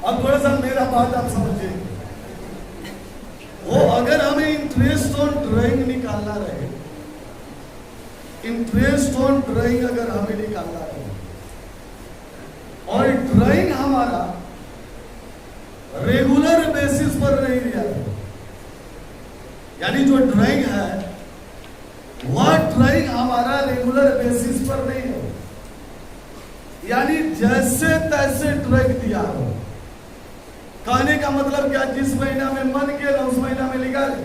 अब थोड़ा सा मेरा बात आप समझिए। वो अगर हमें इंटरेस्ट ऑन ड्राइंग निकालना रहे, इंटरेस्ट ऑन ड्राइंग अगर हमें निकालना रहे और ड्राइंग हमारा रेगुलर बेसिस पर नहीं दिया है, यानी जो ड्राइंग है वह ड्राइंग हमारा रेगुलर बेसिस पर नहीं है, यानी जैसे तैसे ड्राइंग दिया हो। कहने का मतलब क्या, जिस महीना में मन किया उस महीना में लिखा ले,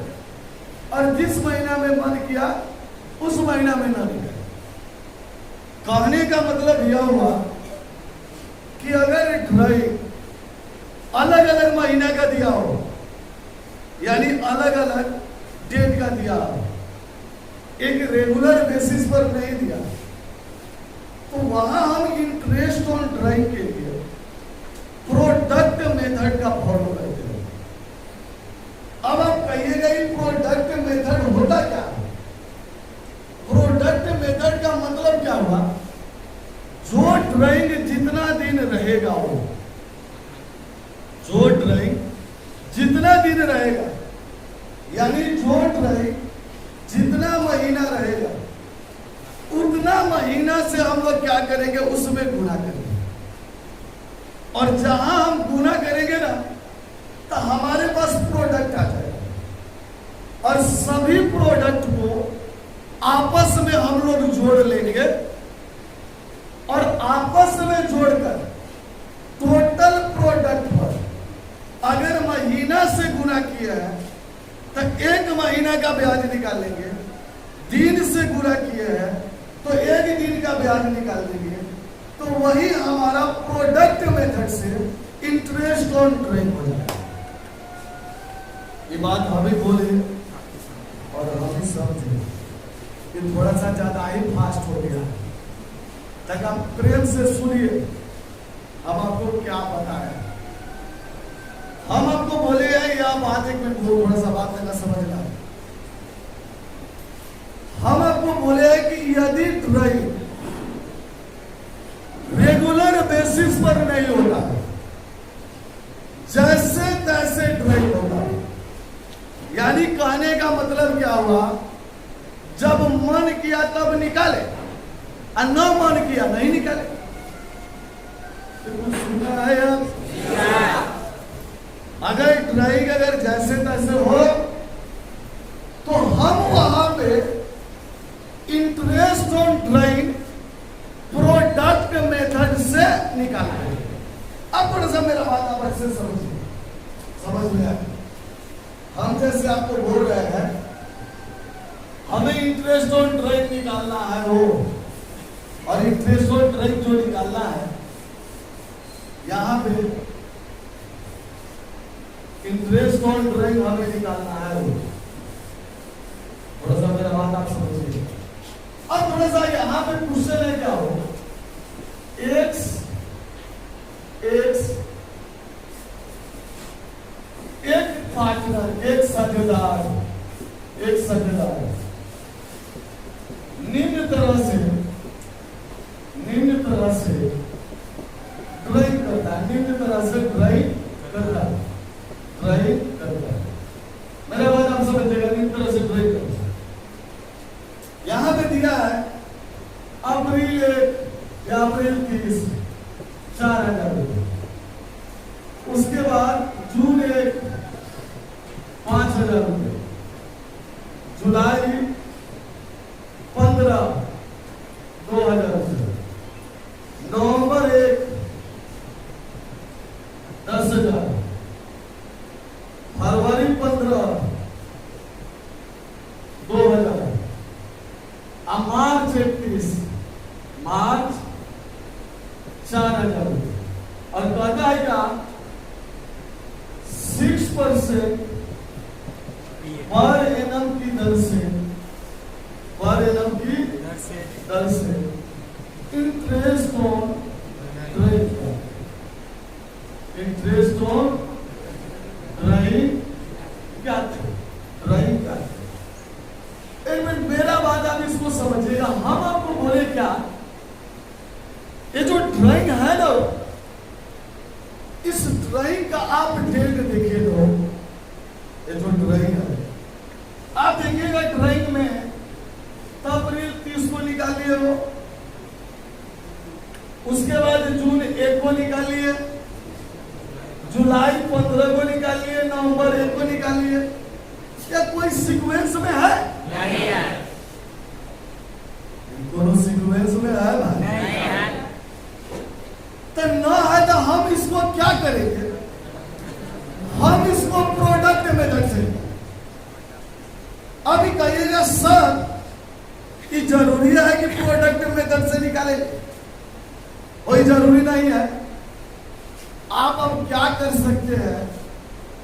और जिस महीना में मन किया उस महीना में ना लिखा। कहने का मतलब यह हुआ कि अगर ड्राइंग अलग अलग महीना का दिया हो, यानी अलग अलग डेट का दिया हो, एक रेगुलर बेसिस पर नहीं दिया, तो वहां हम इंटरेस्ट ऑन ड्राइंग के लिए प्रोडक्ट मेथड का फॉलो करते हैं। अब आप कहिएगा ये प्रोडक्ट मेथड होता क्या है? प्रोडक्ट मेथड का मतलब क्या हुआ? जो ड्राइंग जितना दिन रहेगा वो, जो ड्राइंग जितना दिन रहेगा, यानी जो ड्राइंग जितना महीना रहेगा उतना महीना से हम लोग क्या करेंगे, उसमें गुना करेंगे। और जहां हम गुना करेंगे ना, तो हमारे पास प्रोडक्ट आ जाएगा और सभी प्रोडक्ट को आपस में हम लोग जोड़ लेंगे और आपस में जोड़कर टोटल प्रोडक्ट पर अगर महीना से गुना किया है तो एक महीना का ब्याज निकाल लेंगे, दिन से गुना किया है तो एक दिन का ब्याज निकाल देंगे। तो वही हमारा प्रोडक्ट मेथड से इंटरेस्ट ऑन ड्राइंग हो जाएगा। ये बात हमें बोले और हमें समझे कि थोड़ा सा ज्यादा ही फास्ट हो गया, तक आप प्रेम से सुनिए हम आपको क्या बताएं। हम आपको बोले हैं या बात, एक मिनट थोड़ा सा बात करना समझना। हम आपको बोले हैं कि यदि ड्राइंग रेगुलर बेसिस पर नहीं होता है, जैसे तैसे ड्राइंग होता है, यानी कहने का मतलब क्या हुआ, जब मन किया तब निकाले और न मन किया नहीं निकाले। तो कुछ सुना है यार? अगर ड्राइंग अगर जैसे तैसे हो तो हम वहां पे interest on drawing product method से निकालते हैं। अब थोड़ा सा मेरा बात आप ऐसे समझिए, समझ में आया? हम जैसे आपको बोल रहे हैं हमें इंटरेस्ट ऑन ड्राइंग निकालना है वो, और इंटरेस्ट ऑन ड्राइंग जो निकालना है यहां पे इंटरेस्ट ऑन ड्राइंग हमें निकालना है वो। थोड़ा सा मेरा बात आप समझिए। अब थोड़ा सा यहां पे क्वेश्चन है क्या हो, एक्स एक पार्टनर, एक साझेदार निम्न तरह से ड्राइंग करता है, निम्न तरह से ड्राइंग करता है। मेरा बात आप समझिएगा, निम्न तरह से ड्राइंग करता है। यहां पे दिया है अप्रैल 1 या अप्रैल 30 4,000 रुपये, उसके बाद जून 1 5,000 रुपये, जुलाई 15 2,000 रुपये, नवंबर 1 10,000, फरवरी 15 2,000, मार्च 31 मार्च 4,000 रुपये। और कहता है क्या 6% पर एनम की दर से इंटरेस्ट ऑन ड्राइंग क्या थे, ड्राइंग क्या थे। एक मिनट मेरा बात आप इसको समझिएगा। हम आपको बोले क्या, ये जो ड्राइंग है ना, इस ड्राइंग उसके बाद जून 1 को निकालिए, जुलाई 15 को निकालिए, नवंबर 1 को निकालिए। क्या कोई सीक्वेंस में है? नहीं है। कोनो सीक्वेंस में है भाई? नहीं है। तो ना है तो हम इसको क्या करेंगे? हम इसको प्रोडक्ट मेथड से, अभी कहिएगा सर कि जरूरी है कि प्रोडक्ट मेथड से निकाले, कोई जरूरी नहीं है। आप अब क्या कर सकते हैं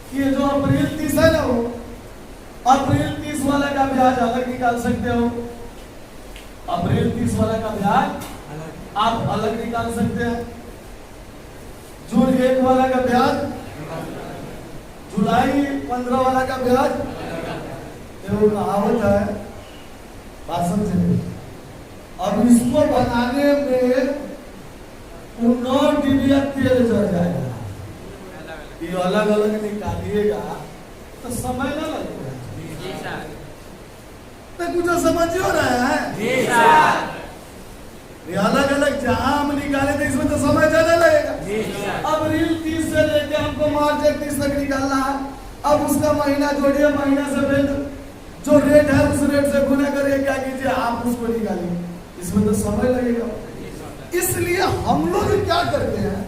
कि ये जो अप्रैल 30 है ना, वो अप्रैल 30 वाला का ब्याज अलग निकाल सकते हो। अप्रैल 30 वाला का ब्याज आप अलग निकाल सकते हैं। जून 1 वाला का ब्याज, जुलाई 15 वाला का ब्याज, वो कहावत है, बात समझे। अब इसको बनाने में 9 डिबिया तेल जल जाएगा। ये अलग अलग निकालिएगा तो समय ना लगेगा। जी सर। तो कुछ समझ हो रहा है? जी सर। ये अलग अलग जहां हम निकाले थे इसमें तो समय ज्यादा लगेगा। जी सर। अप्रैल 30 से लेके हमको मार्च 31 तक निकालना है। अब उसका महीना जोड़िए, महीना से फिर जो रेट है उस रेट से गुना करिए, क्या कीजिए आप उसको निकालिए, इसमें तो समय लगेगा। इसलिए हम लोग क्या करते हैं,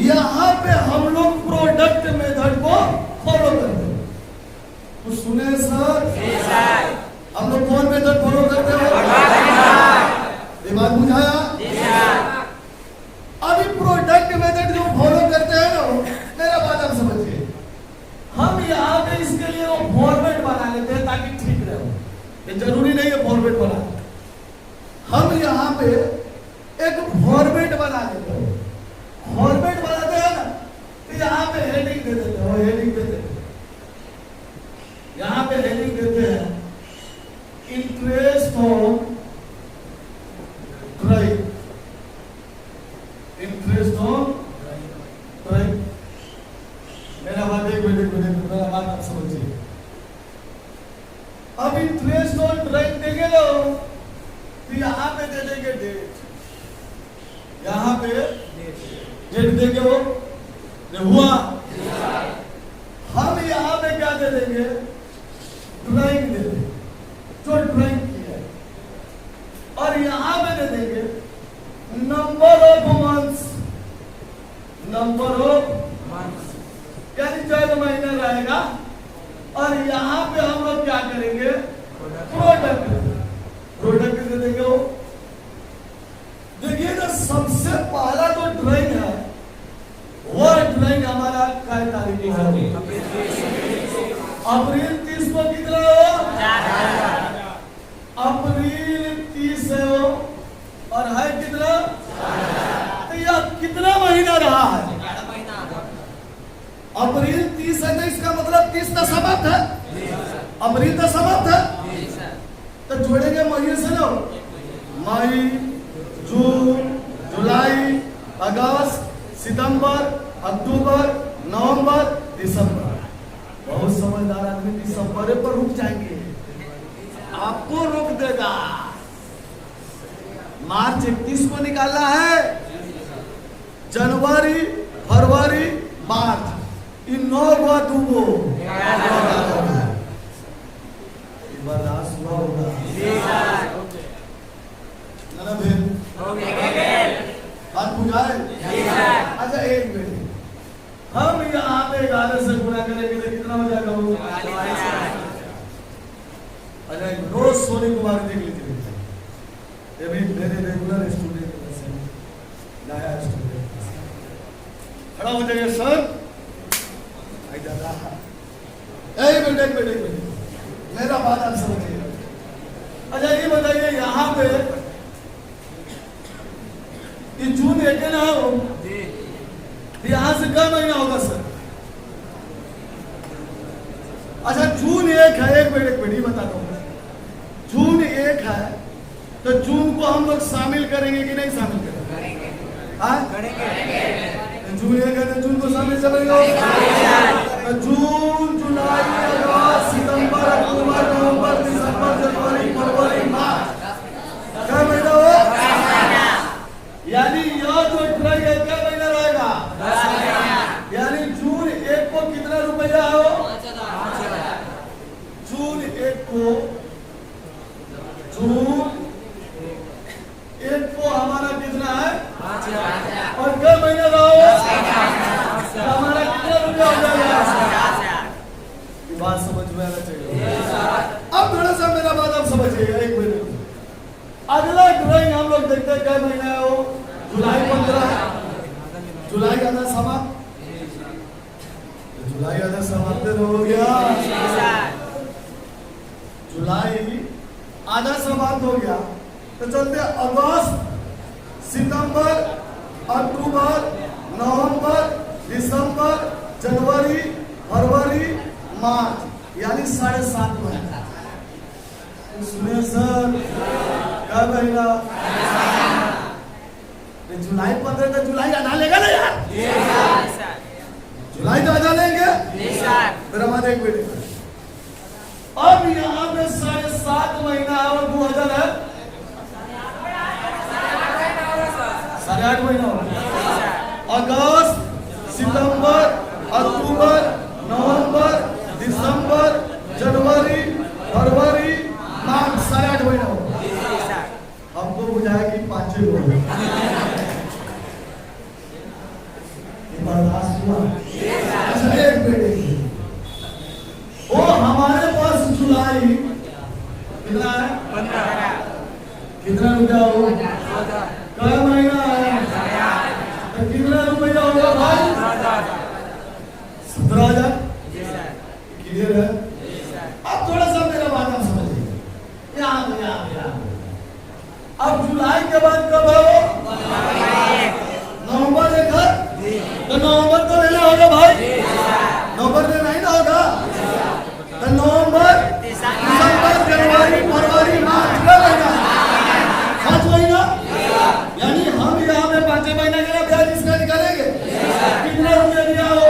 यहाँ पे हम लोग प्रोडक्ट मेथड को फॉलो करते हैं। कुछ सुने सर? जी सर। हम लोग कौन मेथड फॉलो करते हैं? ये बात बुझाया? जी सर। अभी प्रोडक्ट मेथड जो फॉलो करते हैं ना, मेरा बात आप समझिए। हम यहाँ पे इसके लिए वो फॉर्मेट बना लेते हैं ताकि ठीक रहे। ये जरूरी नहीं है फॉर्मेट बनाना, हम यहाँ पे एक फॉर्मेट बना लेते हैं। फॉर्मेट बनाते हैं ना, तो यहाँ पे हेडिंग दे देते हैं, हेडिंग देते हैं। यहाँ पे हेडिंग देते हैं interest on drive, interest on drive. मेरा बात एक मिनट मेरा बात आप समझिए। अब इंटरेस्ट ऑन ड्राइव देंगे लो, तो यहाँ पे दे देंगे डेट, यहाँ पे डेट देंगे वो हुआ। हम यहाँ पे क्या दे देंगे? ड्राइंग दे देंगे, जो ड्राइंग की है। और यहाँ पे दे देंगे number of months, number of months, यानी 4 महीना रहेगा। और यहाँ पे हम लोग क्या करेंगे? प्रोडक्ट, प्रोडक्ट दे देंगे वो। देखिए ना, सबसे पहला जो ड्राइंग है वो ड्राइंग हमारा क्या तारीख को है? अप्रैल 30 को कितना हो? अप्रैल 30 है वो, और है कितना? तो यह कितना महीना रहा है? अप्रैल 30 है, तो इसका मतलब 30 तो समाप्त है, अप्रैल तो समाप्त है। तो जोड़ेंगे महीने से ना, मई, जून, जुलाई, अगस्त, सितंबर, अक्टूबर, नवंबर, दिसंबर। बहुत समझदार आदमी दिसंबर पर रुक जाएंगे, आपको रोक देगा। मार्च 31 को निकालना है, जनवरी, फरवरी, मार्च, इन 9 को दूंगो बर्दाश्त हुआ होगा ना फिर? बात बुझाए? अच्छा एक मिनट, हम यहाँ पे 11 से गुणा करेंगे तो कितना हो जाएगा वो? अच्छा रोज सोनी कुमार देख लीजिए, ये भी मेरे रेगुलर स्टूडेंट है, नया स्टूडेंट। खड़ा हो जाइए सर। एक मिनट मेरा बात आप समझिए। अच्छा ये बताइए, यहाँ पे ये जून 1 ना हो, यहाँ से क्या महीना होगा सर? अच्छा जून 1 है, एक मिनट ये बताता हूँ। जून 1 है तो जून को हम लोग शामिल करेंगे कि नहीं शामिल करेंगे? जून 1 है तो जून को शामिल करेंगे। जून, जुलाई, अगस्त, सितंबर, अक्टूबर, नवंबर, दिसंबर, जनवरी, फरवरी, मार्च, क्या महीना हो? यानी यह जो ट्रक है क्या महीना रहेगा? 10 महीना। यानी जून 1 को कितना रुपया हो? 5,000। जून 1 को हमारा कितना है? 5,000। और क्या महीना का हो? 10 महीना। तो हमारा कितना रुपया हो जाएगा? 50,000। ये बात समझ में आना चाहिए। अब थोड़ा सा मेरा बात आप समझिएगा, एक मिनट। अगला ड्राइंग हम लोग देखते हैं क्या महीना है वो? जुलाई 15 है। जुलाई आधा समाप्त, जुलाई आधा समाप्त हो गया। जुलाई आधा समाप्त हो गया तो चलते अगस्त, सितंबर, अक्टूबर, नवंबर, दिसंबर, जनवरी, फरवरी, मार्च, यानी 7.5 महीना। सुनिए सर, क्या महीना? जुलाई 15 तो जुलाई आधा लेगा ना यार? जुलाई तो आधा लेंगे। फिर हमारे एक मिनट, अब यहाँ पे 7.5 महीना और 2000 है, 8.5 महीना हो। अगस्त, सितंबर, अक्टूबर, नवंबर, दिसंबर, जनवरी, फरवरी, मार्च, 8.5 महीना हो। हमको बुझाया कि 5 लोग बर्दाश्त हुआ। अच्छा एक मिनट, वो हमारे पास जुलाई कितना है? 15। कितना रुपया हो? क्या महीना है? तो कितना रुपया होगा भाई? 17,000। क्लियर है? अब थोड़ा सा मेरा बात आप समझिए। यहाँ अब जुलाई के बाद कब है वो? नवंबर देखा? तो नवंबर तो लेना होगा भाई, नवंबर में नहीं ना होगा। तो नवंबर, दिसंबर, जनवरी, फरवरी, मार्च, क्या महीना? 5 महीना। यानी हम यहाँ पे 5 महीना के लिए ब्याज इसका निकालेंगे। कितना रुपया दिया हो?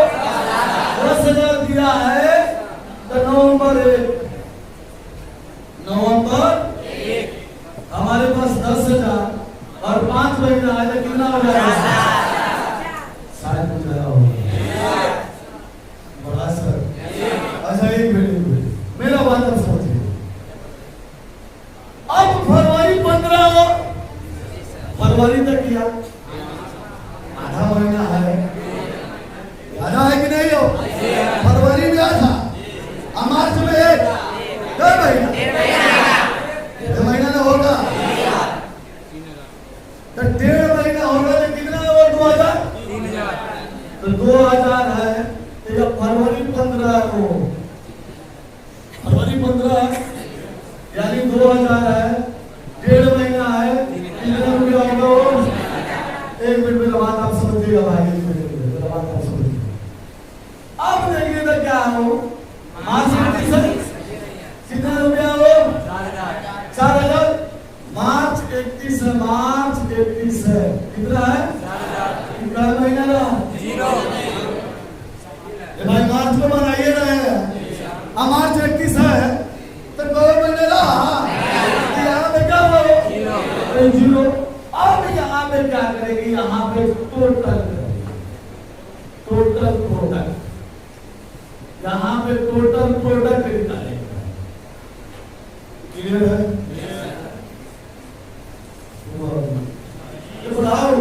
10,000 दिया है। तो नवंबर 1 हमारे पास 10,000 और 5 महीना है तो कितना हो जाएगा? 5,500 होगा। बड़ा सर। अच्छा एक मिनट, मेरा बात आप समझिए। अब फरवरी 15 हो, फरवरी तक किया, आधा महीना है, आधा है कि नहीं हो? फरवरी में आधा, मार्च में 1, 2 महीना, 1 महीना ना होगा तो 1.5 महीना होगा तो कितना और 2,000? 3,000। तो 2,000 है। तो जब फरवरी 15 को, फरवरी 15 यानी 2,000 है, 1.5 महीना है, कितना रुपया होगा वो? 1 मिनट में बात आप समझिएगा भाई, 1 मिनट में बात आप समझिए। अब देखिए तो क्या हो? मार्च 31 कितना रुपया हो? 4,000। मार्च 31 है, मार्च 31 है, कितना है? 4,000। क्या महीना रहा? 0। भाई मार्च को बनाइए रहे हैं। मार्च 31 है तो कौन महीने रहा? यहाँ पे क्या हुआ? 0। अब यहाँ पे क्या करेंगे? यहाँ पे टोटल, यहाँ पे टोटल प्रोडक्ट निकालेगा। क्लियर है? बताओ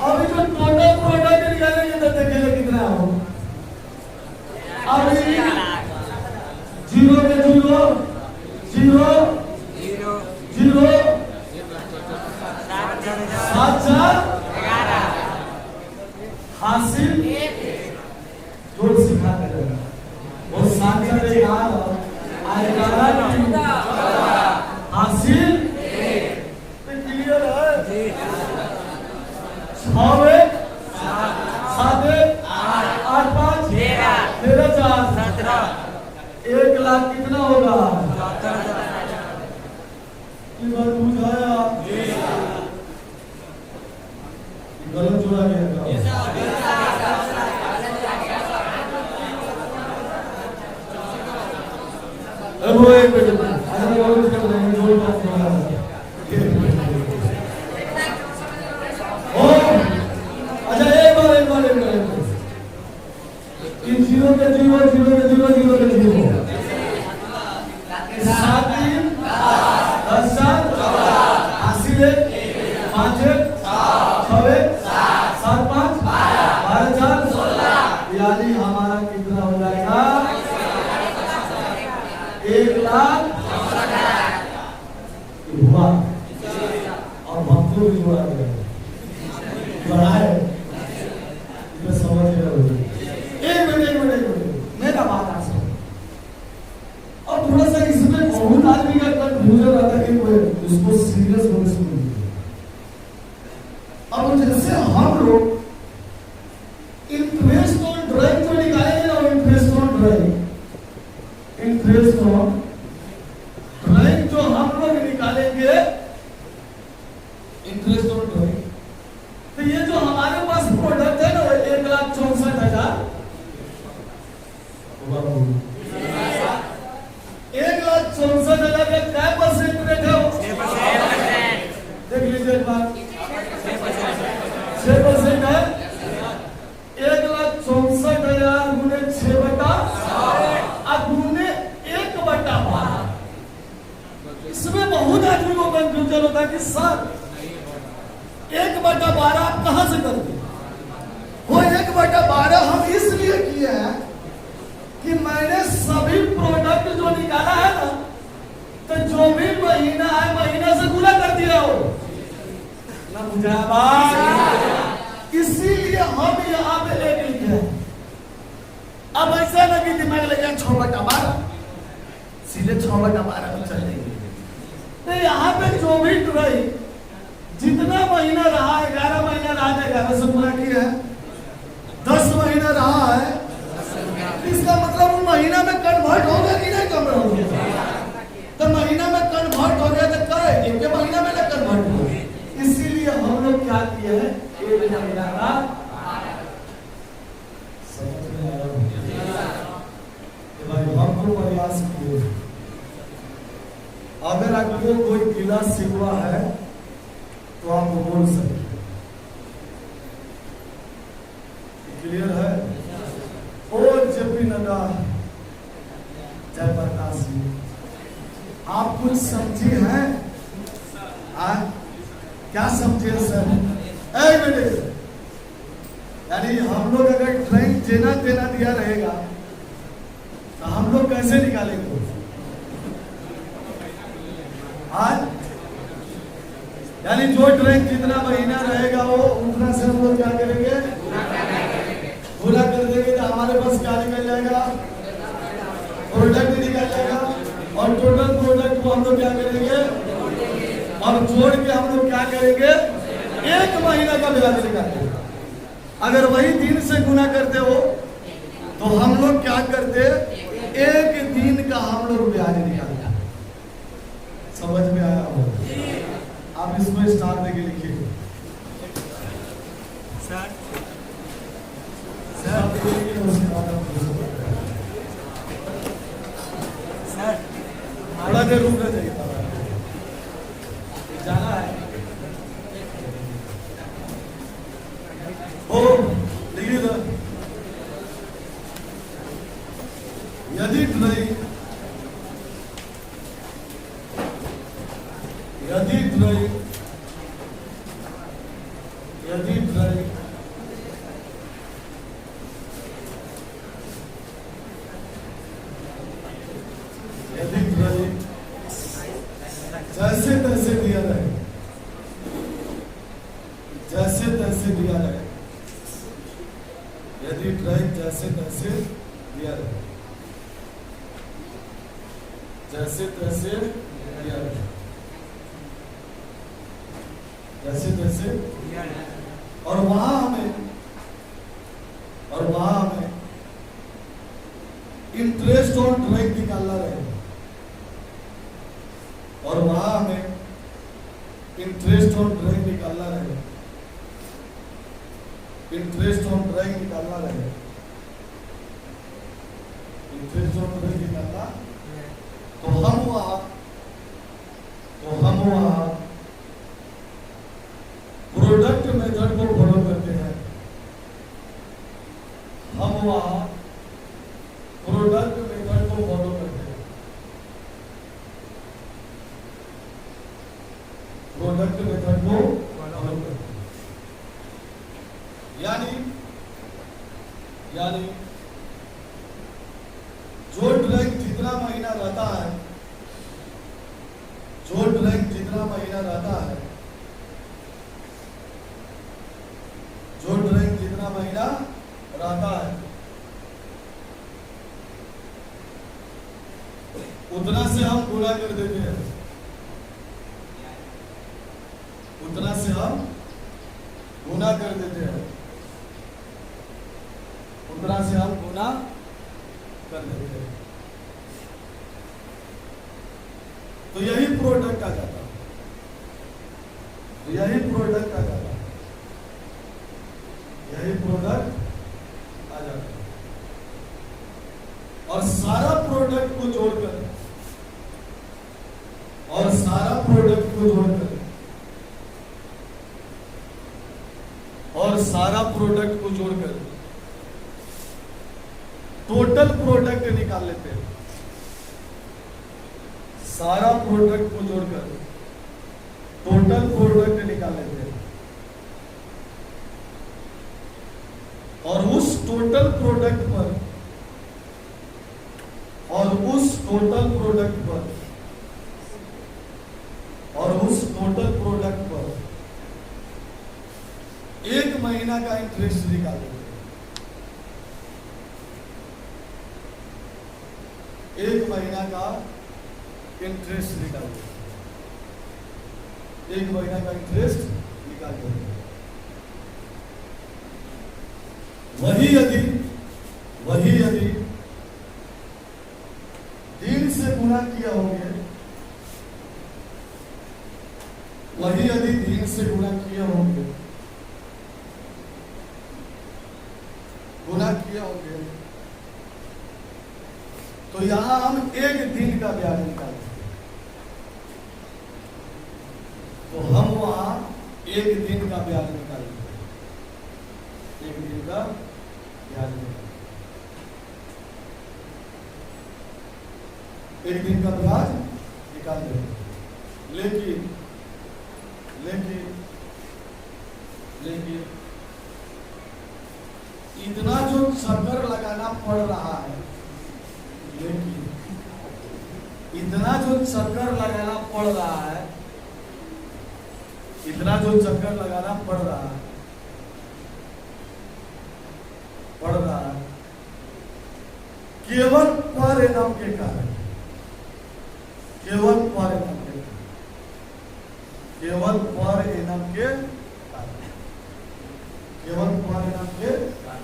अभी जो टोटल प्रोडक्ट निकालेंगे तो देखेंगे कितना हो। अभी 0 के 0, 0, 0, 7,4 हासिल जोड़ सिखा करेगा वो 7,4 हासिल। क्लियर है? 6 7 8 5 13 4 1 लाख कितना होगा? ये बात बुझाया? गलत जोड़ा गया। अब वो एक मिनट के 0 0 के 0 0 के 0 7 3 10 4 80 1 5 1 6 1 7 5 12 4 यानी हमारा कितना हो जाएगा 1,00,000 हुआ। और भक्तों भी जुड़ा गया बढ़ाए समझ एक मिनट मेरा बात आप सुनो। और थोड़ा सा इसमें बहुत आदमी का कंफ्यूजन रहता है कि कोई उसको सीरियस होने से नहीं। अब जैसे हम लोग इंटरेस्ट ऑन ड्राइंग तो निकालेंगे ना, इंटरेस्ट ऑन ड्राइंग जो हम लोग निकालेंगे इंटरेस्ट ऑन ड्राइंग, तो ये जो हमारे पास प्रोडक्ट है ना वो 1,64,000 1,64,000 का क्या परसेंट रेट है वो? 6%। देख लीजिए एक बार 6% है। 1,64,000 गुने 6/100 गुने 1/12। इसमें बहुत आदमी को कंफ्यूजन होता है कि सर 1/12 आप कहां से कर दिए? वो 1/12 हम इसलिए किए हैं कि मैंने सभी प्रोडक्ट जो निकाला है ना, तो जो भी महीना है महीना से गुना कर दिया हो ना, बुझा बात? इसीलिए हम यहाँ पे 1 लिखे हैं। अब ऐसा ना कि दिमाग लगे 6/12 सीधे 6/12 में चल देंगे। तो यहाँ पे जो भी ड्राई जितना महीना रहा 11 महीना रहा 11 से गुना किया है, 10 महीना रहा है, इसका मतलब वो महीना में कन्वर्ट हो गया कि नहीं कन्वर्ट हो गया? तो महीना में कन्वर्ट हो गया तो करे एक महीना में ना कन्वर्ट हो। इसीलिए हम लोग क्या किए हैं 1 महीना का समझ में आया भाई? हमको प्रयास किए। अगर आपको कोई गिला शिकवा है तो आप बोल सकते। क्लियर है? ओ जेपी नड्डा, जयप्रकाश जी, आप कुछ समझे हैं? क्या समझे सर? यानी हम लोग अगर ट्रेन देना दिया रहेगा तो हम लोग कैसे निकालेंगे? आज यानी जो ट्रेन जितना महीना रहेगा वो उतना से हम लोग क्या करेंगे? पूरा कर देंगे। तो हमारे पास क्या निकल जाएगा? प्रोडक्ट निकल जाएगा। और टोटल प्रोडक्ट को हम लोग क्या करेंगे? और जोड़ के हम लोग क्या करेंगे? 1 महीना का ब्याज निकालेंगे। अगर वही दिन से गुना करते हो तो हम लोग क्या करते? 1 दिन का हम लोग ब्याज निकालते। समझ में आया हो? आप इसमें स्टार देके लिखिए सर। सर थोड़ा देर रुकना चाहिए, जाना है। ओ देखिए तो यदि ड्राई जैसे तैसे दिया रहे, जैसे तैसे दिया रहे, यदि ड्राइव जैसे तैसे दिया रहे, जैसे तैसे दिया रहे, जैसे तैसे, और वहां हमें इंटरेस्ट ऑन ड्राइव निकालना रहेगा, और वहां हमें इंटरेस्ट ऑन ड्राइव निकालना रहेगा, इंटरेस्ट ऑन ड्राइव निकालना रहेगा, इंटरेस्ट ऑन ड्राइव निकालना। तो हम वहां प्रोडक्ट मेथड को फॉलो करते हैं। हम वहां यानी जो ड्रग जितना महीना रहता है, जो ड्रग जितना महीना रहता है, जो ड्रग जितना महीना रहता है, उतना से हम गुणा कर देते हैं, उतना से हम गुणा कर देते हैं, उतना से हम गुणा कर देते हैं। तो यही प्रोडक्ट आ जाता है, तो यही प्रोडक्ट आ जाता है, यही प्रोडक्ट आ जाता है। और सारा प्रोडक्ट को जोड़कर, और सारा प्रोडक्ट को जोड़कर, और सारा प्रोडक्ट को जोड़कर टोटल प्रोडक्ट निकाल लेते हैं। सारा प्रोडक्ट को जोड़कर टोटल प्रोडक्ट निकाल लेते हैं, और उस टोटल प्रोडक्ट पर, और उस टोटल प्रोडक्ट पर, और उस टोटल प्रोडक्ट पर एक महीना का इंटरेस्ट निकाल देते हैं। एक महीना का इंटरेस्ट निकाल देते हैं, एक महीना का इंटरेस्ट निकाल देते हैं। वही यदि दिन से गुणा किया होंगे, वही यदि दिन से गुणा किए होंगे, गुणा किए होंगे, तो यहां हम एक दिन का ब्याज निकालते हैं, तो हम वहां एक दिन का ब्याज निकालेंगे, एक दिन का ब्याज निकालेंगे, एक दिन का ब्याज निकाल देंगे। लेकिन लेकिन लेकिन इतना जो चक्कर लगाना पड़ रहा है, लेकिन इतना जो चक्कर लगाना पड़ रहा है, इतना जो चक्कर लगाना पड़ रहा है, केवल परिणाम के कारण, केवल परिणाम के कारण, केवल परिणाम के कारण, केवल परिणाम के कारण।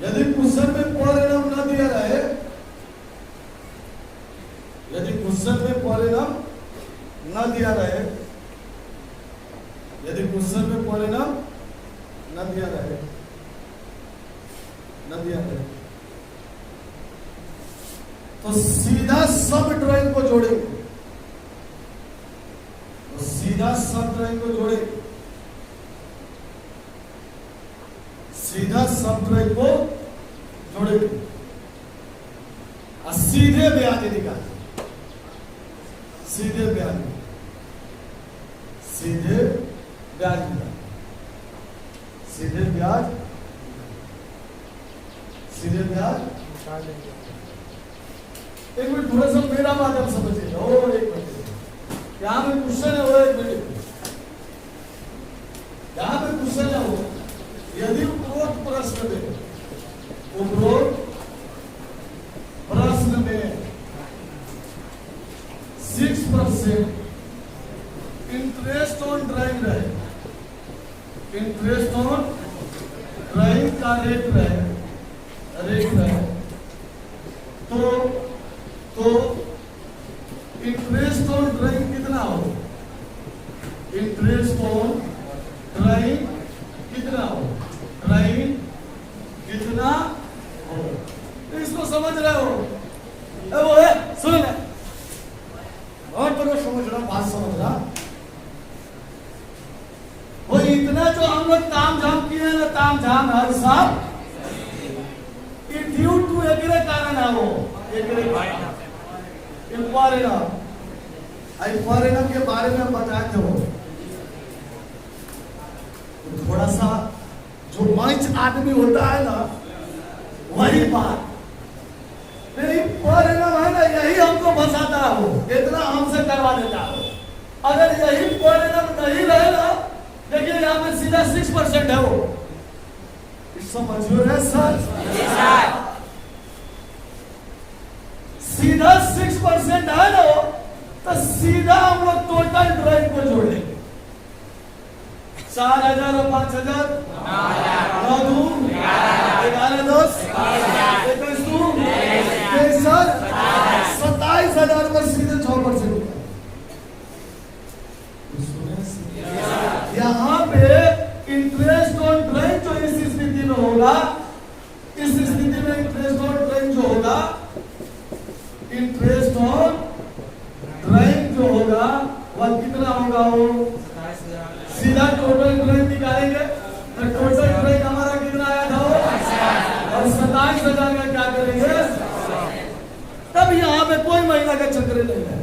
यदि क्वेश्चन में परिणाम न दिया रहे, यदि क्वेश्चन में परिणाम न दिया रहे, यदि क्वेश्चन में परिणाम न दिया रहे, न दिया रहे, तो सीधा सब ड्राइंग को जोड़ेंगे, तो सीधा सब ड्राइंग को जोड़ेंगे, सीधा सब ड्राइंग को जोड़ेंगे और सीधे ब्याज निकाल, सीधे ब्याज, सीधे ब्याज निकाल, सीधे ब्याज, सीधे ब्याज निकाल देंगे। एक मिनट थोड़ा सा मेरा बात आप समझिए, और एक मिनट यहाँ पे क्वेश्चन है, वो एक मिनट यहाँ पे क्वेश्चन है, वो यदि उपरोक्त प्रश्न में, उपरोक्त प्रश्न में 6% इंटरेस्ट ऑन ड्राइंग रहे, इंटरेस्ट ऑन ड्राइंग का रेट रहे, रेट रहे, तो इंटरेस्ट ऑन ड्राइंग कितना हो, इंटरेस्ट ऑन ड्राइंग कितना हो, ड्राइंग कितना हो, इसको समझ रहे हो? वो है, सुन ले, बहुत बड़ा समझ रहा, बात समझ रहा। वो इतना जो हम लोग ताम झाम किए ना, ताम झाम हर साल, ड्यू टू एग्रे कारण है, वो एग्रे परिणाम, परिणाम के बारे में बताए थे वो, तो थोड़ा सा जो मंच आदमी होता है ना, वही बात मेरी परिणाम है ना, यही हमको फंसाता है। वो इतना हमसे करवा देता है। अगर यही परिणाम नहीं रहे ना, देखिए यहाँ पे सीधा 6% है। वो समझो रे सर, सीधा 6% है ना, तो सीधा हम लोग टोटल ड्राइंग को जोड़ लेंगे। 4,000 और 5,000 9 2 11 10 21 2 27,000 पर सीधे 6%। यहाँ पे इंटरेस्ट ऑन ड्राइंग जो इस स्थिति में होगा, इस स्थिति में इंटरेस्ट ऑन ड्राइंग जो होगा, इंटरेस्ट ऑन ड्राइंग जो होगा वह कितना होगा? वो सीधा टोटल ड्राइंग निकालेंगे तो टोटल ड्राइंग हमारा कितना आया था? और 27,000 का क्या करेंगे? तब यहाँ पे कोई महीना का चक्र नहीं है,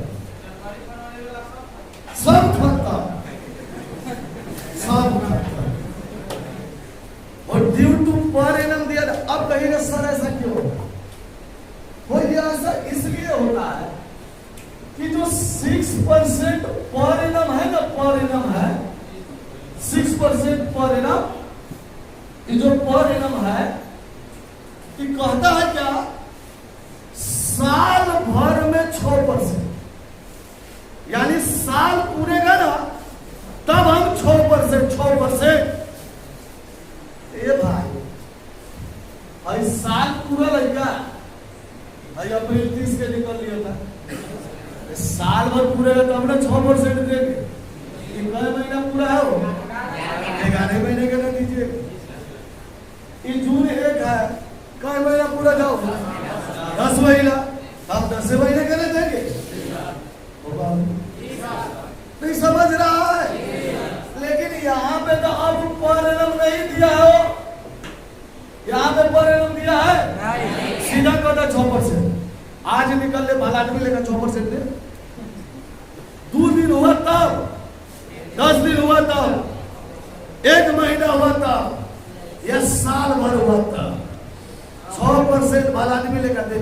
सब खत्म, सब खत्म। और ड्यू टू पर एनम दिया। अब कहिएगा सर ऐसा क्यों होता? वो ये ऐसा इसलिए होता है कि जो 6% पर एनम है ना, पर एनम है 6% पर एनम, ये जो पर एनम है कि कहता है क्या? साल भर में 6%, यानी साल पूरेगा ना तब हम 6%। ए भाई साल पूरा लगेगा भाई, अप्रैल 30 के निकल लिया था, साल भर पूरे तब ना 6% देंगे। कई महीना पूरा है? वो 11 महीने का ना दीजिए। ये जून 1 है, कई महीना पूरा जाओ? 10 महीना, अब 10 महीने का ना देंगे। नहीं समझ रहा है? लेकिन यहाँ पे तो अब परिणाम नहीं दिया हो, यहाँ पे परिणाम दिया है सीधा कहता 6%। आज निकल ले भला आदमी लेकर 6% दे। 2 दिन हुआ तब, 10 दिन हुआ तब, 1 महीना हुआ तब, या साल भर हुआ तब 6% भला आदमी लेकर दे।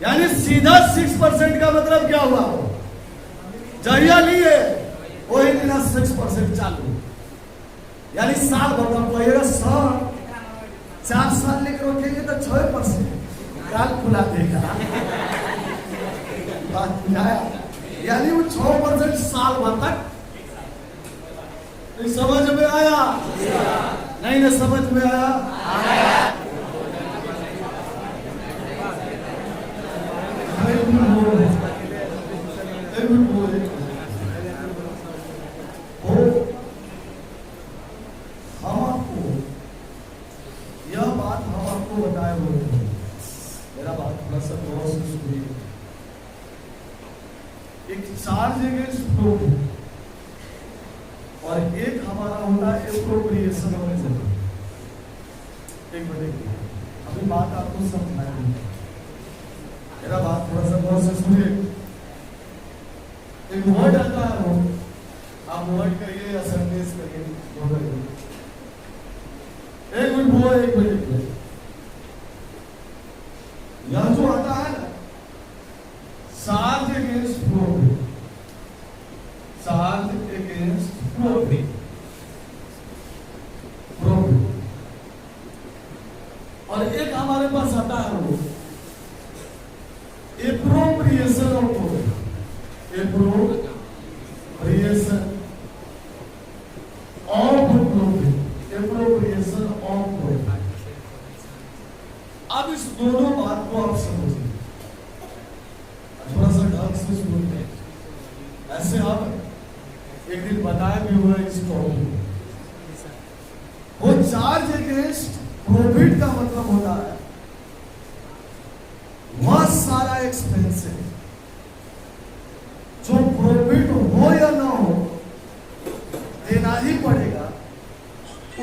यानी सीधा 6% का मतलब क्या हुआ? जहिया लिए वही दिन 6% चालू, यानी साल भर का कहिएगा सर 4 साल लेकर उठेंगे तो 6% काल खुला देगा। यानी वो 6% साल भर तक। समझ में आया? नहीं ना समझ में आया? बताए हुए मेरा बात थोड़ा सा गौर से सुनिए। एक चार्ज अगेंस्ट फ्लो और एक हमारा होता है एप्रोप्रिएशन ऑफ रिजर्व। एक मिनट, अभी बात आपको समझाएंगे, मेरा बात थोड़ा सा गौर से सुनिए। एक वर्ड आता है, वो आप वर्ड करिए या सेंटेंस करिए, एक मिनट वो, एक मिनट। यह जो आता है ना charge against profit, charge against profit, और एक हमारे पास आता है वो appropriation of profit, appropriation of profit, appropriation of profit. अब इस दोनों बात को आप समझिए, थोड़ा सा ढंग से सुनते हैं। ऐसे आप एक दिन बताया भी हुआ इस टॉपिक। वो चार्ज अगेंस्ट प्रॉफिट का मतलब होता है वह सारा एक्सपेंसिव जो प्रॉफिट हो या ना हो देना ही पड़ेगा,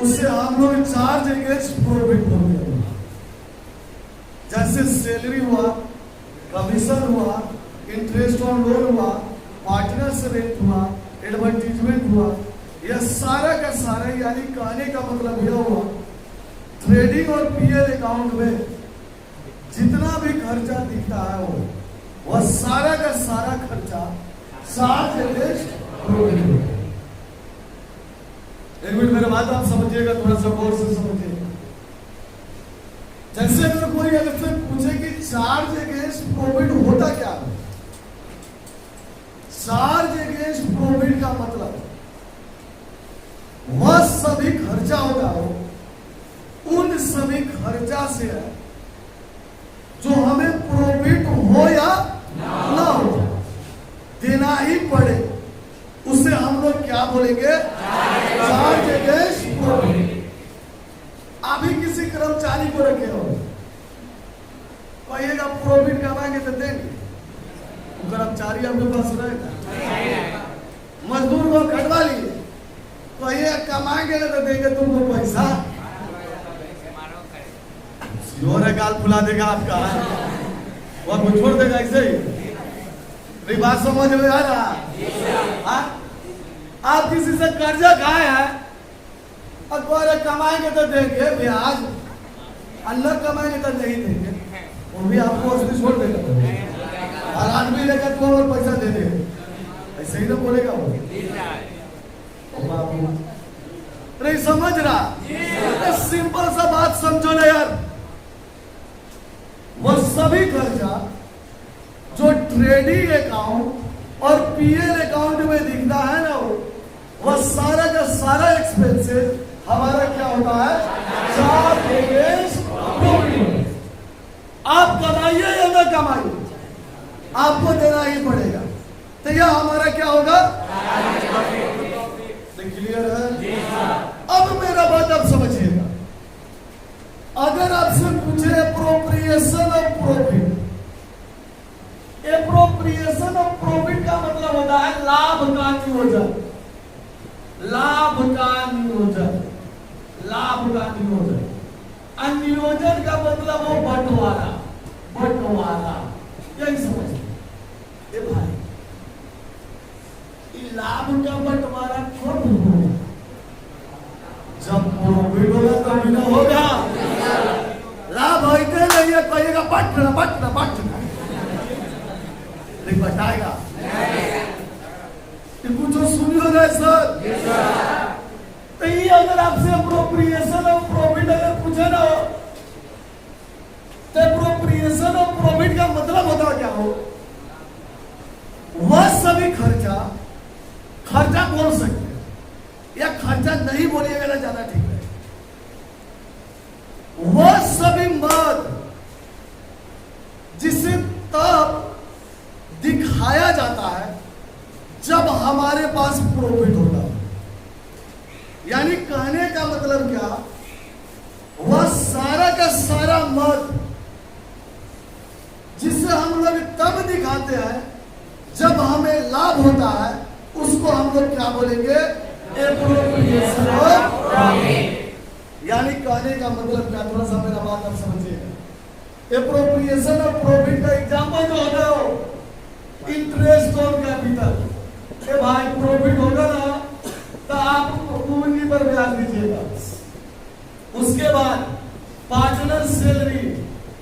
उससे हम लोग चार्ज अगेंस्ट प्रॉफिट बोलते हैं। जैसे सैलरी हुआ, कमीशन हुआ, इंटरेस्ट ऑन लोन हुआ, पार्टनर्स रेंट हुआ, एडवर्टीजमेंट हुआ, यह सारा का सारा, यानी कहने का मतलब यह हुआ, ट्रेडिंग और पीएल अकाउंट में जितना भी खर्चा दिखता है वह सारा का सारा खर्चा चार्ज अगेंस्ट प्रोविट। एक मिनट मेरे बात आप समझिएगा, थोड़ा सा गौर से समझिएगा। जैसे अगर कोई अगर से पूछे कि चार्ज अगेंस्ट प्रोविट होता क्या है, चार्ज अगेंस्ट प्रोविट का मतलब वह सभी खर्चा होता हो, उन सभी खर्चा से है जो हमें प्रॉफिट हो या ना हो, देना ही पड़े, उसे हम लोग क्या बोलेंगे? Charge against profit. अभी किसी कर्मचारी को रखे हो, कहिएगा प्रॉफिट कमाएंगे तो देंगे, कर्मचारी आपके पास रहेगा। मजदूर को खटवा लिए, कहिए कमाएंगे ना तो देंगे तुमको पैसा, और गाल फुला देगा आपका और वो छोड़ देगा ऐसे ही। बात समझ में आ रहा? आप किसी से कर्जा खाए हैं और कमाएंगे तो देंगे ब्याज, अल्लाह कमाएंगे तो नहीं देंगे, वो भी आपको उसमें छोड़ देगा। और आदमी लेकर तो और पैसा दे दे, ऐसे ही तो बोलेगा वो। नहीं समझ रहा? सिंपल सा बात समझो ना यार, वह सभी खर्चा जो ट्रेडिंग अकाउंट और पीएल अकाउंट में दिखता है ना, वह सारा का सारा एक्सपेंसेस हमारा क्या होता है? Charge against probit. आप कमाइए या ना कमाइए, आपको देना ही पड़ेगा, तो यह हमारा क्या होगा? क्लियर है? अब मेरा बात आप समझिएगा। अगर आपसे पूछे appropriation of profit, appropriation of profit का मतलब होता है लाभ का नियोजन, लाभ का नियोजन, लाभ का नियोजन। नियोजन का मतलब हो बंटवारा, बंटवारा, यही समझ। ए भाई, लाभ का बंटवारा कब होगा? जब प्रॉफिट होगा तभी ना होगा। लाभ होते नहीं है, कहिएगा बटना बटना बटना, नहीं बटाएगा। कुछ सुनियो ना सर, तो ये अगर आपसे अप्रोप्रिएशन ऑफ प्रॉफिट अगर पूछे ना, तो अप्रोप्रिएशन ऑफ प्रॉफिट का मतलब होता क्या हो? वह सभी खर्चा, खर्चा बोल सकते हैं या खर्चा नहीं बोलिएगा ना ज्यादा ठीक है, वह सभी मद जिसे तब दिखाया जाता है जब हमारे पास प्रॉफिट होता है। यानी कहने का मतलब क्या, वह सारा का सारा मद जिसे हम लोग तब दिखाते हैं जब हमें लाभ होता है, उसको हम लोग क्या बोलेंगे? Appropriation of profit. यानी कहने का मतलब क्या, थोड़ा सा मेरा बात आप समझिएगा। एप्रोप्रिएशन ऑफ प्रॉफिट का एग्जांपल जो होता है इंटरेस्ट ऑन कैपिटल। ए भाई प्रॉफिट होगा ना तो आप पूंजी पर ब्याज दीजिएगा, उसके बाद पार्टनर सैलरी,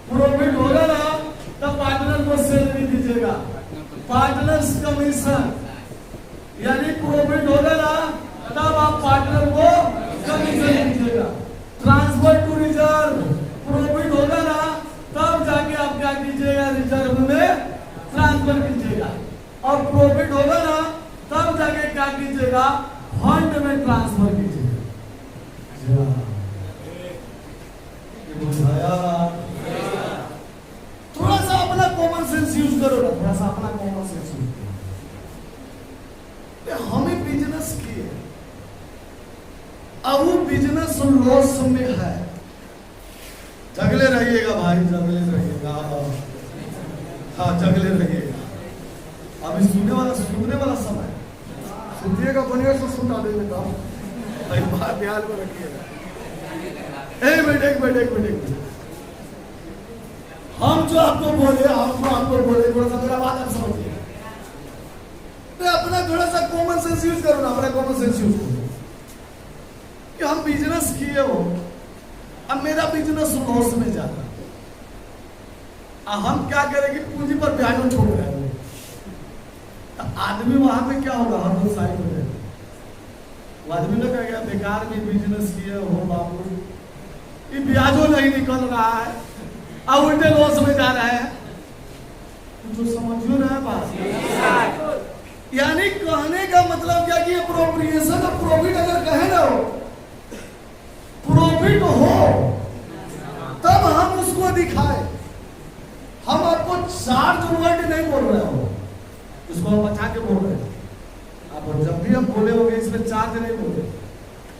प्रॉफिट होगा ना तो पार्टनर को सैलरी दीजिएगा, पार्टनर्स कमीशन, यानी प्रॉफिट होगा ना तब आप पार्टनर को कमीशन दीजिएगा, ट्रांसफर टू रिजर्व, प्रॉफिट होगा ना तब जाके आप क्या कीजिएगा? रिजर्व में ट्रांसफर कीजिएगा, और प्रॉफिट होगा ना तब जाके क्या कीजिएगा? फंड में ट्रांसफर कीजिएगा। थोड़ा सा अपना कॉमन सेंस यूज करो ना, थोड़ा सा अपना कॉमन सेंस यूज करो। हमें बिजनेस किए, अब वो बिजनेस लॉस में है, जगले रहिएगा भाई, जगले रहिएगा, हाँ जगले रहिएगा। अभी सुनने वाला समय, सुनिएगा, बढ़िया से सुना देने का बात ध्यान में रखिएगा। एक मिनट, हम जो आपको बोले, थोड़ा सा मेरा बात आप समझिए। अपना थोड़ा सा कॉमन सेंस यूज करो ना, अपना कॉमन सेंस यूज करो। किए हो, अब मेरा बिजनेस लॉस में जा रहा, अब हम क्या करें कि पूंजी पर ब्याज छोड़ रहे हैं, तो आदमी वहां पे क्या होगा, हम लोग साइड हो जाएंगे। वो आदमी ने कहा गया बेकार में बिजनेस किए हो बाबू, ये ब्याजो नहीं निकल रहा है, अब उल्टे लॉस में जा रहा है। तो समझियो ना बात, यानी कहने का मतलब क्या कि अप्रोप्रिएशन और प्रॉफिट अगर कहे ना हो, प्रॉफिट हो तब हम उसको दिखाए। हम आपको चार्ज वर्ड नहीं बोल रहे हो, इसको हम बचा के बोल रहे हैं। आप जब भी हम बोले होंगे इसमें चार्ज नहीं बोले,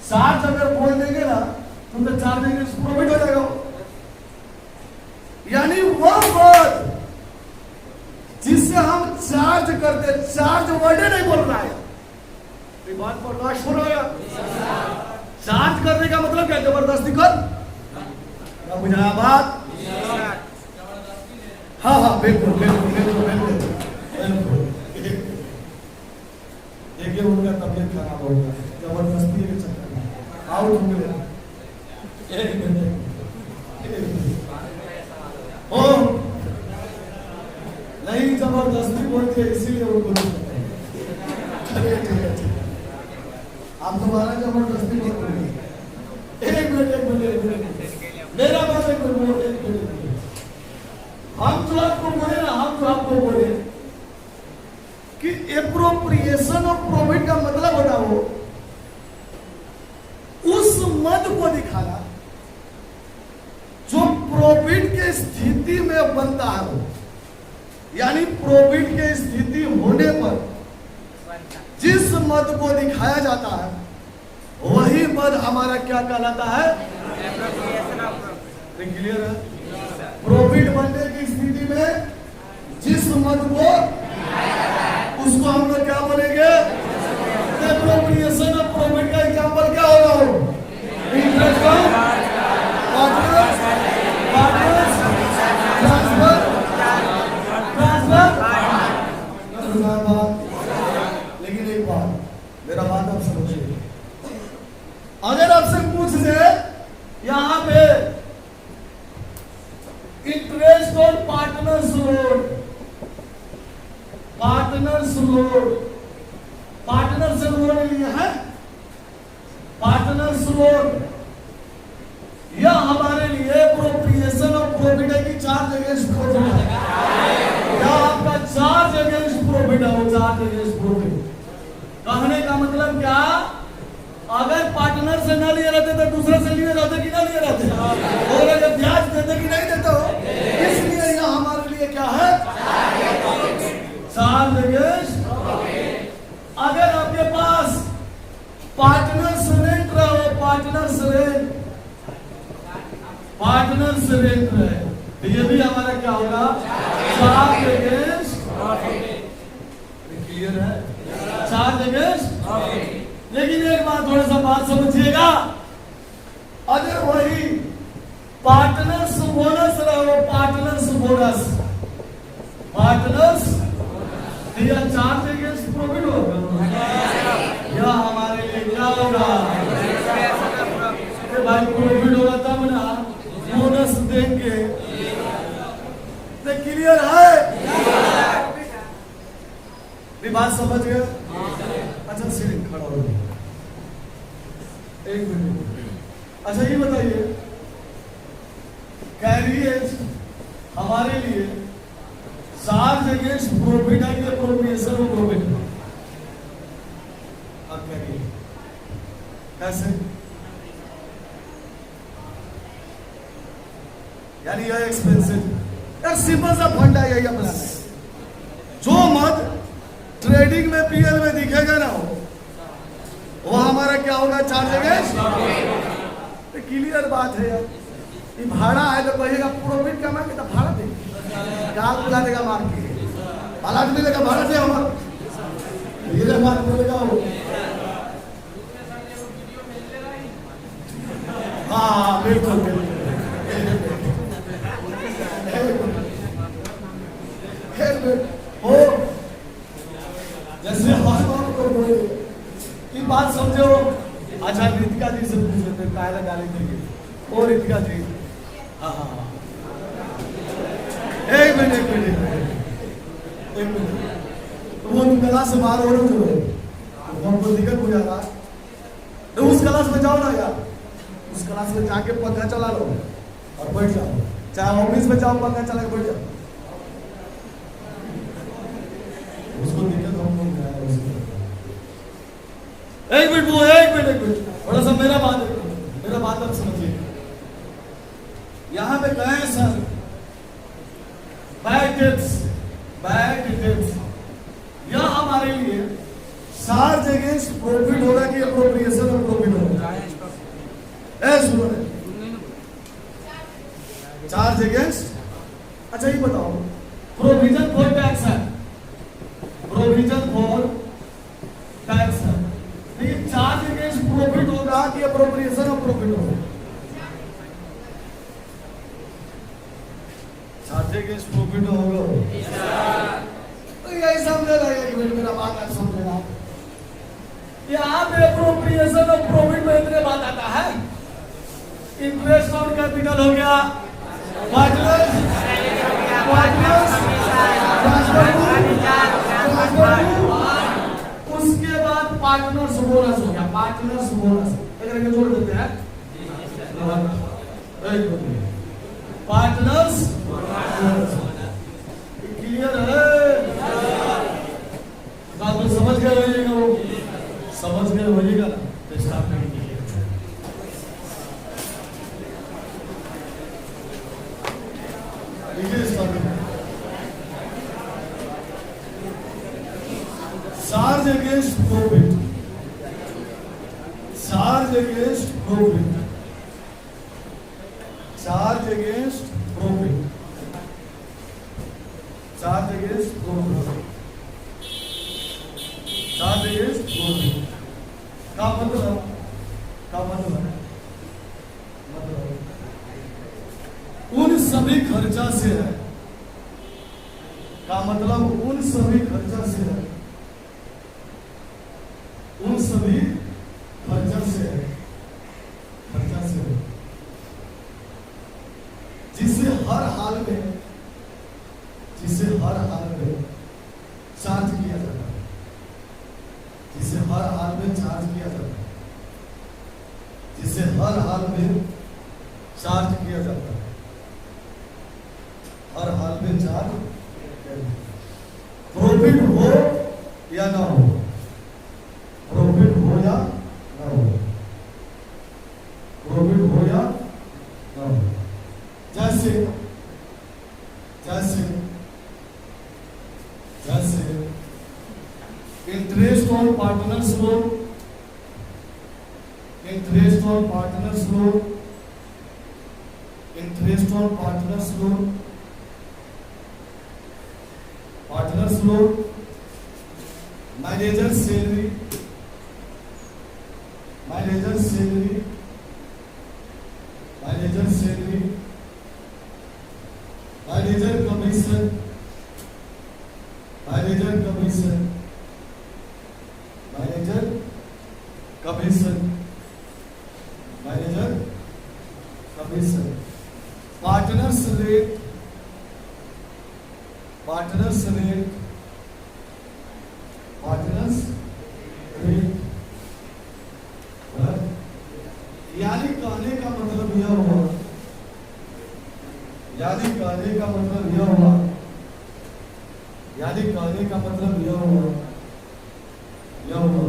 चार्ज अगर बोल देंगे ना तो चार्ज देंगे प्रॉफिट हो जाएगा। यानी वह वर्ड जिससे हम चार्ज करते, चार्ज वर्ड नहीं बोल रहा है, बात बर्दाश्त हो रहा है। चार्ज करने का मतलब क्या, जबरदस्ती कर, क्या बुझाया बात? हाँ हाँ बिल्कुल बिल्कुल बिल्कुल बिल्कुल। देखिए उनका तबियत खराब हो गया जबरदस्ती के चक्कर में, आउट हो गया। एक मिनट ओ नहीं, जबरदस्ती बोलते इसीलिए उनको आप दोबारा जबरदस्ती बोल रहे हैं। एक मिनट मेरा बात एक मिनट, हम जो आपको बोले ना, हम जो आपको बोले कि एप्रोप्रिएशन ऑफ प्रॉफिट का मतलब होता हो उस मद को दिखाना जो प्रॉफिट के स्थिति में बनता है, यानी प्रॉफिट के स्थिति होने पर जिस मद को दिखाया जाता है वही मद हमारा क्या कहलाता है? क्लियर है? प्रॉफिट बनने की स्थिति में जिस मद को, उसको हम लोग क्या बोलेंगे? एप्रोप्रिएशन ऑफ प्रॉफिट का एग्जांपल क्या होगा? इंटरेस्ट लेकिन एक बात, मेरा बात आप समझिए, अगर आपसे पूछ दे यहां पे इंटरेस्ट और partners loan, partners loan, partner से लोन लिया है, पार्टनर्स लोन, यह हमारे लिए एप्रोप्रिएशन ऑफ प्रॉफिट है कि चार्ज अगेंस्ट प्रॉफिट है? या आपका चार्ज अगेंस्ट प्रॉफिट है? वो चार्ज अगेंस्ट प्रॉफिट कहने का मतलब क्या, अगर पार्टनर से ना लिए रहते तो दूसरे से लिए रहते कि ना लिए रहते, और अगर ब्याज देते कि नहीं देते हो, इसलिए यह हमारे लिए क्या है? Charge against. अगर आपके पास पार्टनर्स रेंट रहे, पार्टनर्स रेंट, पार्टनर्स रेंट रहे, तो ये भी हमारा क्या होगा? Charge against. क्लियर है? Charge against. लेकिन एक बात, थोड़ा सा बात समझिएगा, अगर वही पार्टनर्स बोनस रहो, पार्टनर्स बोनस, पार्टनर्स, यह चार्ज अगेंस्ट प्रॉफिट होगा, यह हमारे लिए क्या होगा? भाई प्रॉफिट होगा तब ना बोनस देंगे। तो क्लियर है? बात समझ गए? अच्छा सीढ़ी खड़ा हो, एक मिनट। अच्छा ये बताइए, कैरियज हमारे लिए चार्ज अगेंस्ट प्रॉफिट है कि एप्रोप्रिएशन ऑफ प्रॉफिट? आप करिए कैसे? यानी यह एक्सपेंसिव, यार सिंपल सा फंड है, यही अपना है। जो मत ट्रेडिंग में पीएल में दिखेगा ना वो हमारा क्या होगा? Charge against. क्लियर बात है यार। ये भाड़ा है तो कहेगा प्रॉफिट कमा के तो भाड़ा दे, गाल बुला देगा मार के, बालाट मिलेगा भाड़ा दे हमारा, ये बात बोलेगा वो। हाँ बिल्कुल बिल्कुल। हो जैसे हम आपको बोले, ये बात समझो, अच्छा रितिका जी से पूछ लेते हैं, काहे लगा लेंगे। ओ रितिका जी, हाँ हाँ हाँ, एक मिनट वो कला से बाहर हो रहे जो है तो हमको दिक्कत हो जा रहा है, तो उस क्लास में जाओ ना यार, उस क्लास में जाके पंखा चला लो और बैठ जाओ, चाहे ऑफिस में जाओ पंखा चला के बैठ जाओ। उसको दिक्कत हमको नहीं आया उसको। एक मिनट थोड़ा सा मेरा बात आप समझिए। यहाँ पे कहें सर बैड टिप्स, यह हमारे लिए चार्ज अगेंस्ट प्रॉफिट होगा कि अप्रोप्रिएशन ऑफ प्रॉफिट होगा? सुनो चार्ज अगेंस्ट, अच्छा ये बताओ, प्रोविजन फॉर टैक्स है, प्रोविजन फॉर टैक्स है, ये चार्ज अगेंस्ट प्रॉफिट होगा कि अप्रोप्रिएशन ऑफ प्रॉफिट होगा? चार्ज अगेंस्ट प्रॉफिट होगा। तो यही समझ रहे कि मेरा बात आप समझेगा। यहाँ पे अप्रोप्रिएशन ऑफ प्रॉफिट में इतने बात आता है, इंटरेस्ट ऑन कैपिटल हो गया, उसके बाद पार्टनर्स बोनस हो गया, पार्टनर्स बोनस एक करके जोड़ देते हैं, पार्टनर्स क्लियर है? आप समझ गए होइएगा, वो समझ गए होइएगा ना, तो स्टार्ट करेंगे। Charge against profit, charge against profit, charge against profit, charge against profit, charge against profit का मतलब उन सभी खर्चा से है, का मतलब उन सभी खर्चा से है, उन सभी खर्चा से है, खर्चा से है जिसे हर हाल में, जिसे हर हाल में चार्ज किया जाता है, जिसे हर हाल में चार्ज किया जाता है, जिसे हर हाल में चार्ज किया जाता है, हर हाल में चार्ज, प्रॉफिट हो या ना हो, प्रॉफिट हो या ना हो, प्रॉफिट हो या ना हो। जैसे जैसे जैसे interest on partners loan, interest on partners loan, interest on partners loan, partners loan, manager salary, manager salary, manager salary, manager commission, manager commission, manager commission, manager commission, partners rate, partners rate, partners rate. यानी कहने का मतलब यह हुआ, यानी कहने का मतलब यह हुआ, यानी कहने का मतलब यह हुआ, यह हुआ,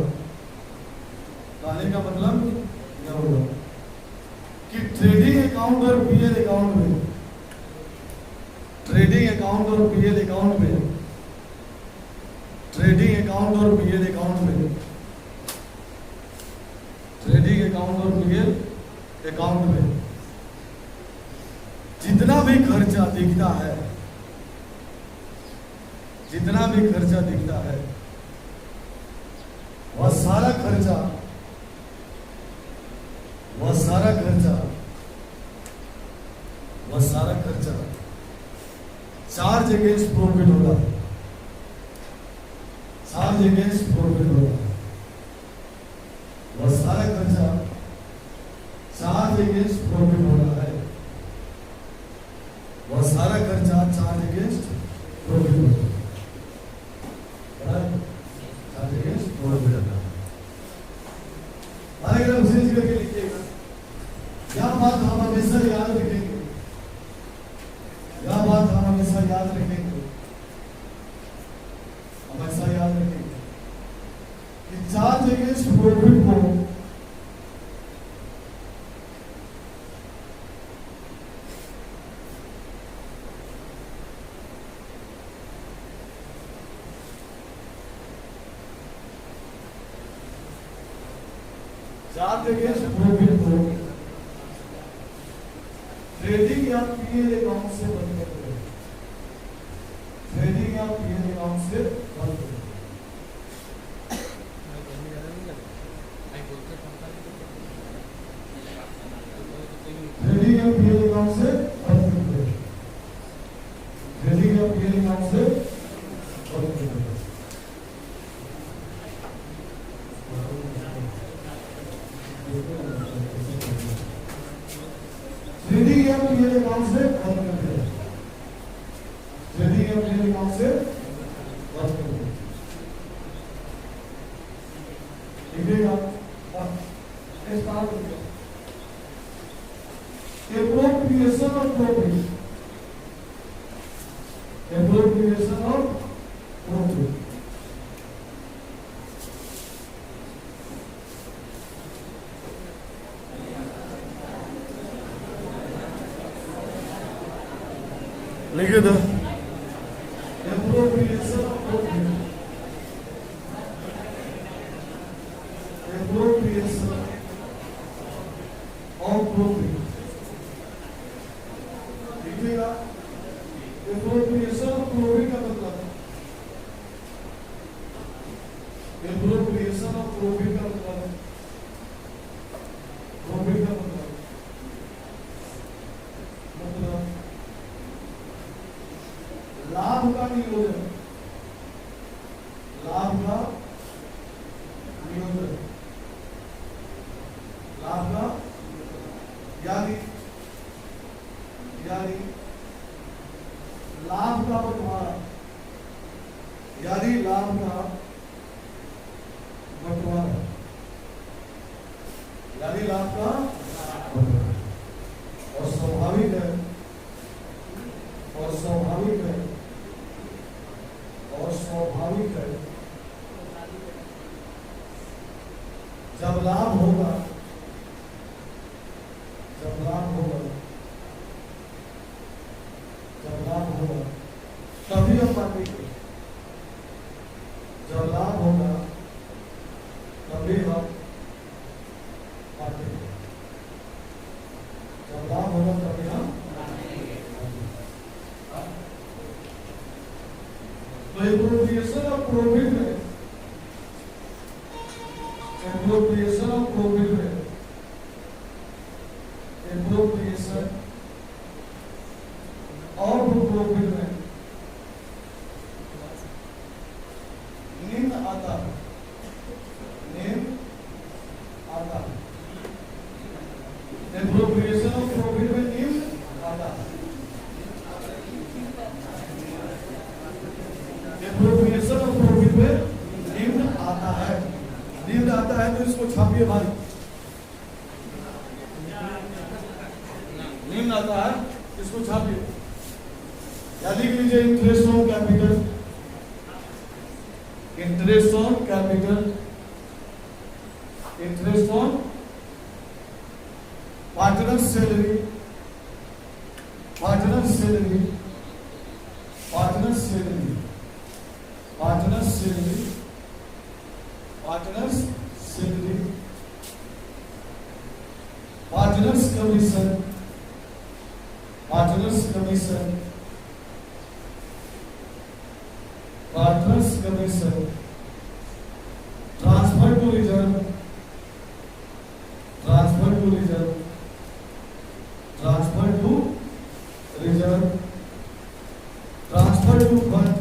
कहने का मतलब यह हुआ कि ट्रेडिंग अकाउंट और पीएल अकाउंट में, ट्रेडिंग अकाउंट और पीएल अकाउंट में, ट्रेडिंग अकाउंट और पीएल अकाउंट में, ट्रेडिंग अकाउंट और पीएल अकाउंट में जितना भी खर्चा दिखता है, जितना भी खर्चा दिखता है, वह सारा खर्चा, वह सारा खर्चा, वह सारा खर्चा चार्ज अगेंस्ट प्रॉफिट होगा, चार्ज अगेंस्ट प्रॉफिट होगा, वह सारा खर्चा charge against prohibit, charge against prohibit. अगर विशेष करके लिखिएगा, यह बात हम हमेशा याद रखेंगे, यह बात हम हमेशा याद रखेंगे, हमेशा याद रखेंगे कि चार्ज अगेंस्ट प्रोहिबिट को चार्ज अगेंस्ट प्रोहिबिट को ट्रेडिंग या पीएल अकाउंट से बंद कर दो, ट्रेडिंग या पीएल अकाउंट से बंद कर दो। ट्रेडिंग या पीएल अकाउंट से बंद कर दो, ट्रेडिंग या पीएल अकाउंट से बंद कर दो। ट्रेडिंग या पीएल अकाउंट से बंद कर दो, ट्रेडिंग या पीएल अकाउंट से बंद कर दो। लिखिएगा, स्टार्ट करिए। Appropriation of property, appropriation of property. लिखिए दो, appropriation of property, appropriation of property. लिखिएगा, एप्रोप्रिएशन ऑफ प्रॉपर्टी का मतलब, एप्रोप्रिएशन ऑफ प्रॉपर्टी का मतलब, प्रॉपर्टी का मतलब लाभ का नियोजन, लाभ का नियोजन, लाभ का यानी लाभ का बंटवारा, यानी लाभ का बंटवारा, यानी लाभ का बंटवारा। और स्वाभाविक है, और स्वाभाविक है, और स्वाभाविक है, जब लाभ होगा, जब लाभ होगा, जब लाभ होगा तभी हम बांटेंगे, जब लाभ होगा तभी हम बांटेंगे, जब लाभ होगा तभी हम बांटेंगे। तो एप्रोप्रिएशन ऑफ प्रॉफिट में, एप्रोप्रिएशन ऑफ प्रॉफिट में, एप्रोप्रिएशन ऑफ प्रॉफिट में निम्न आता है, निम्न आता है, एप्रोप्रिएशन ऑफ प्रॉफिट में निम्न आता है। एप्रोप्रिएशन ऑफ प्रॉफिट में निम्न आता है, निम्न आता है, तो इसको छापिए भाई, निम्न आता है, इसको छापिए या लिख लीजिए, interest on capital, interest on capital, interest on partner salary, partner salary, partner salary, partner salary, partners salary, partners commission, partners commission, partners commission, transfer to reserve, transfer to reserve, transfer to reserve, transfer to fund,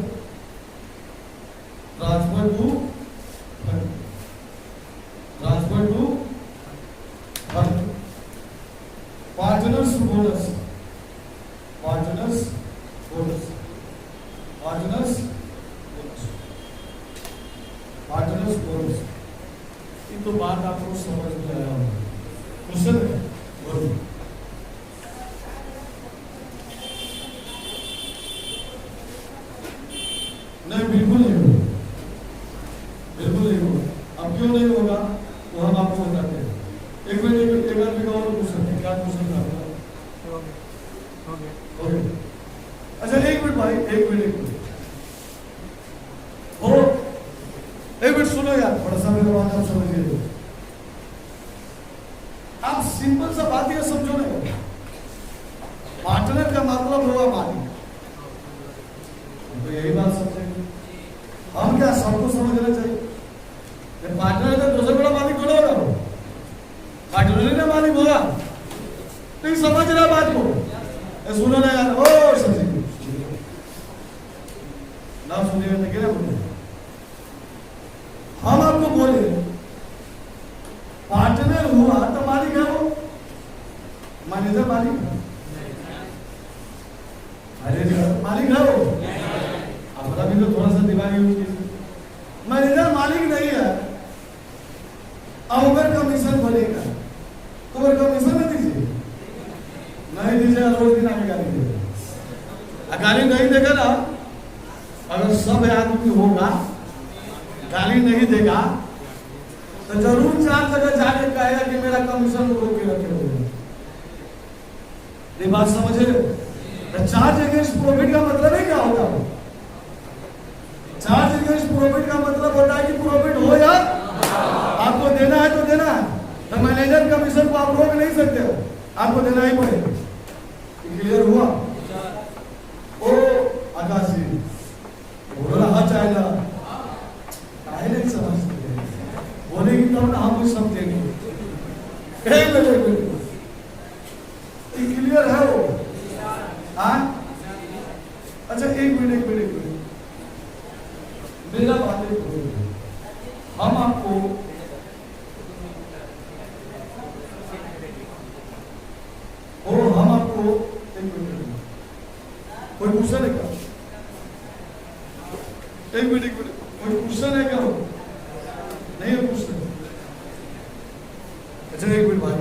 transfer to fund, transfer to fund, partners bonus, partners bonus. एक आदमी का और question है, क्या question था आपका? Okay अच्छा एक मिनट भाई, एक मिनट हो, एक मिनट सुनो यार, बड़ा सा मेरा बात आप समझिए। आप सिंपल सा बात ये समझो ना, पार्टनर का मतलब हुआ मालिक, तो यही बात समझेंगे हम, क्या सबको समझना चाहिए। पार्टनर का दूसरा बड़ा मालिक थोड़ा होगा, वो पार्टनर ने मालिक होगा, नहीं समझ रहा बात को, सुनो ना यार, ओ समझिए ना, सुनिएगा तो क्या बोले, हम आपको बोले पार्टनर हुआ तो मालिक है वो, मैनेजर मालिक है, अरे मालिक है वो, अपना भी तो थोड़ा सा दिमाग यूज कीजिए, मैनेजर मालिक नहीं है, ओवर कमीशन बनेगा, ओवर कमीशन नहीं दीजिए, नहीं दीजिए, रोज दिन आगे गाली देगा, गाली नहीं देगा ना, अगर सब आदमी होगा गाली नहीं देगा तो जरूर 4 जगह जाके कहेगा कि मेरा कमीशन रोक के रखे हुए, ये बात समझे। तो चार्ज अगेंस्ट प्रॉफिट का मतलब है क्या होता है? चार्ज अगेंस्ट प्रॉफिट का मतलब होता है कि प्रॉफिट हो या आपको देना है तो देना है, तो मैनेजर कमीशन को आप रोक नहीं सकते हो, आपको देना ही पड़ेगा। क्लियर हुआ? ओ आकाश जी बोल रहा चाहेगा, काहे नहीं समझते, बोलेगी तब ना हम कुछ समझेंगे। क्लियर है वो? हाँ अच्छा एक मिनट मेरा बात हम आपको एक मिनट, कोई क्वेश्चन है क्या? एक मिनट कोई क्वेश्चन है क्या? नहीं है क्वेश्चन? अच्छा एक मिनट भाई,